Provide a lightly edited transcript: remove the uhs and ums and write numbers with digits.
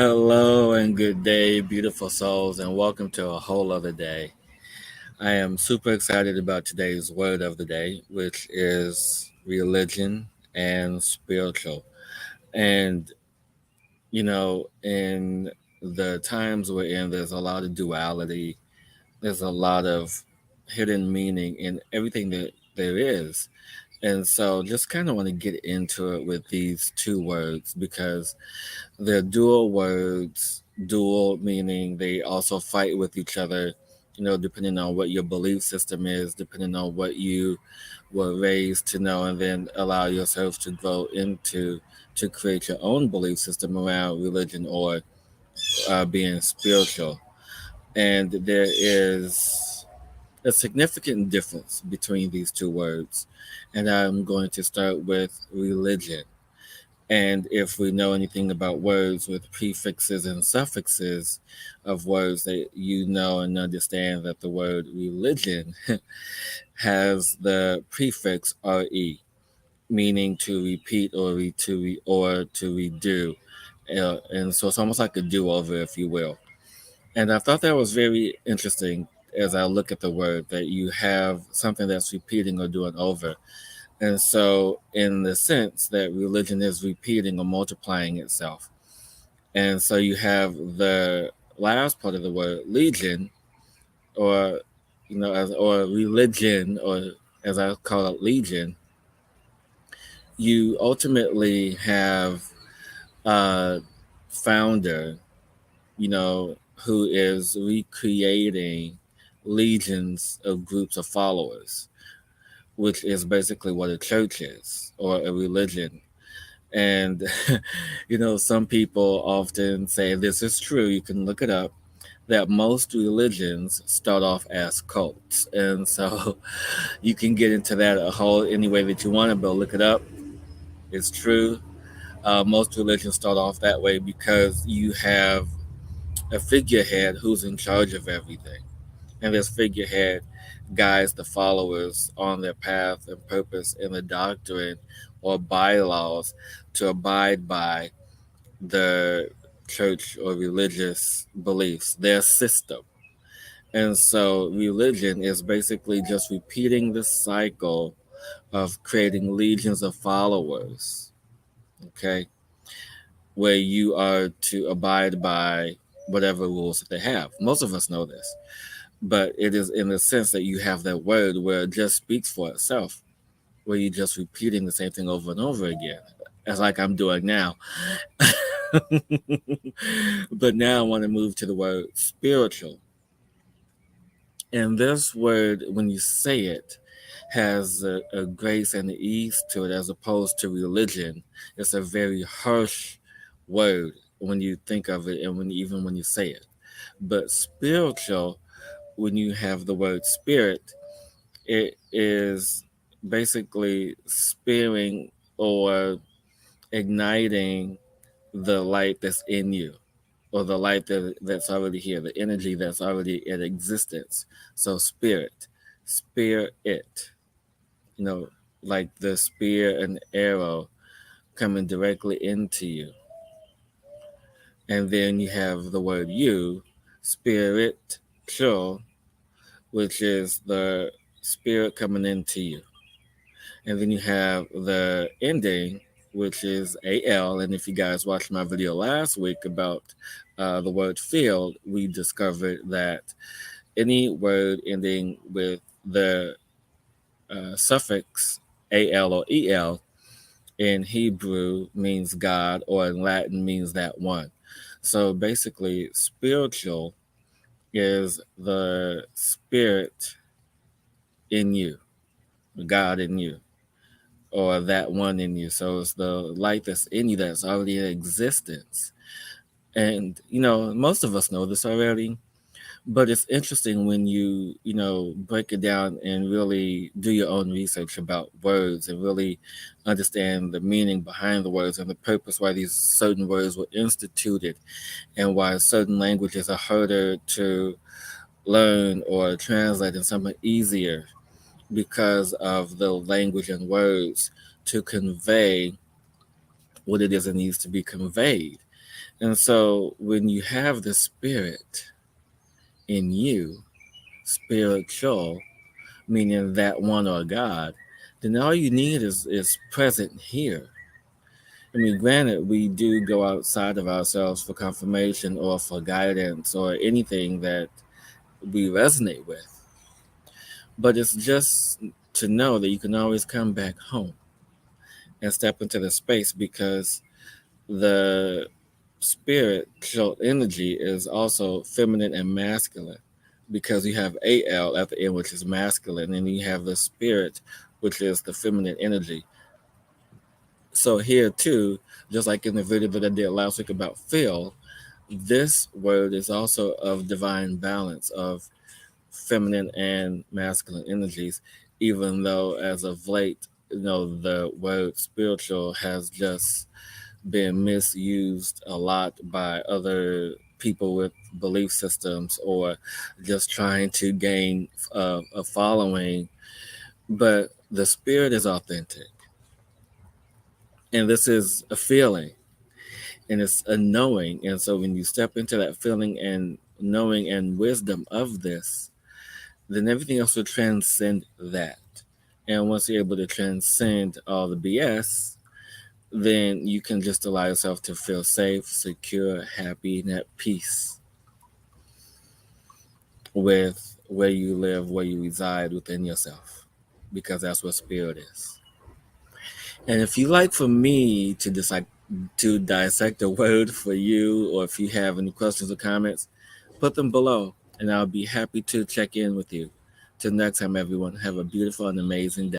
Hello and good day, beautiful souls, and welcome to a whole other day. I am super excited about today's word of the day, which is religion and spiritual. And, in the times we're in, there's a lot of duality, there's a lot of hidden meaning in everything that there is. And so just kind of want to get into it with these two words because they're dual words, dual meaning they also fight with each other, depending on what your belief system is, depending on what you were raised to know, and then allow yourself to grow into to create your own belief system around religion or being spiritual. And there is a significant difference between these two words. And I'm going to start with religion. And if we know anything about words with prefixes and suffixes of words, that you know and understand that the word religion has the prefix re, meaning to repeat or to redo. And so it's almost like a do-over, if you will. And I thought that was very interesting as I look at the word, that you have something that's repeating or doing over. And so, in the sense that religion is repeating or multiplying itself. And so, you have the last part of the word, legion, or, or religion, or as I call it, legion. You ultimately have a founder, who is recreating legions of groups of followers, which is basically what a church is or a religion. And, some people often say this is true. You can look it up, that most religions start off as cults. And so you can get into that a whole any way that you want to, but look it up. It's true. Most religions start off that way because you have a figurehead who's in charge of everything. And this figurehead guides the followers on their path and purpose in the doctrine or bylaws to abide by the church or religious beliefs, their system. And so religion is basically just repeating the cycle of creating legions of followers, okay, where you are to abide by whatever rules that they have. Most of us know this, but it is in the sense that you have that word where it just speaks for itself, where you're just repeating the same thing over and over again, as like I'm doing now. But now I want to move to the word spiritual. And this word, when you say it, has a grace and ease to it as opposed to religion. It's a very harsh word when you think of it and even when you say it. But spiritual, when you have the word spirit, it is basically spearing or igniting the light that's in you, or the light that's already here, the energy that's already in existence. So spirit, you know, like the spear and arrow coming directly into you. And then you have the word you, spiritual, which is the spirit coming into you. And then you have the ending, which is AL. And if you guys watched my video last week about the word field, we discovered that any word ending with the suffix AL or EL in Hebrew means God, or in Latin means that one. So basically, spiritual is the spirit in you, God in you, or that one in you. So it's the light that's in you that's already in existence. And, most of us know this already, but it's interesting when you break it down and really do your own research about words and really understand the meaning behind the words and the purpose why these certain words were instituted and why certain languages are harder to learn or translate and some are easier because of the language and words to convey what it is that needs to be conveyed. And so when you have the spirit in you, spiritual, meaning that one or God, then all you need is present here. I mean, granted, we do go outside of ourselves for confirmation or for guidance or anything that we resonate with. But it's just to know that you can always come back home and step into the space, because the spiritual energy is also feminine and masculine, because you have AL at the end, which is masculine, and you have the spirit, which is the feminine energy. So here too, just like in the video that I did last week about feel, this word is also of divine balance of feminine and masculine energies, even though as of late, the word spiritual has just been misused a lot by other people with belief systems, or just trying to gain a following. But the spirit is authentic, and this is a feeling, and it's a knowing. And so when you step into that feeling and knowing and wisdom of this, then everything else will transcend that. And once you're able to transcend all the BS, then you can just allow yourself to feel safe, secure, happy, and at peace with where you live, where you reside within yourself, because that's what spirit is. And if you like for me to dissect a word for you, or if you have any questions or comments, put them below, and I'll be happy to check in with you. Till next time, everyone, have a beautiful and amazing day.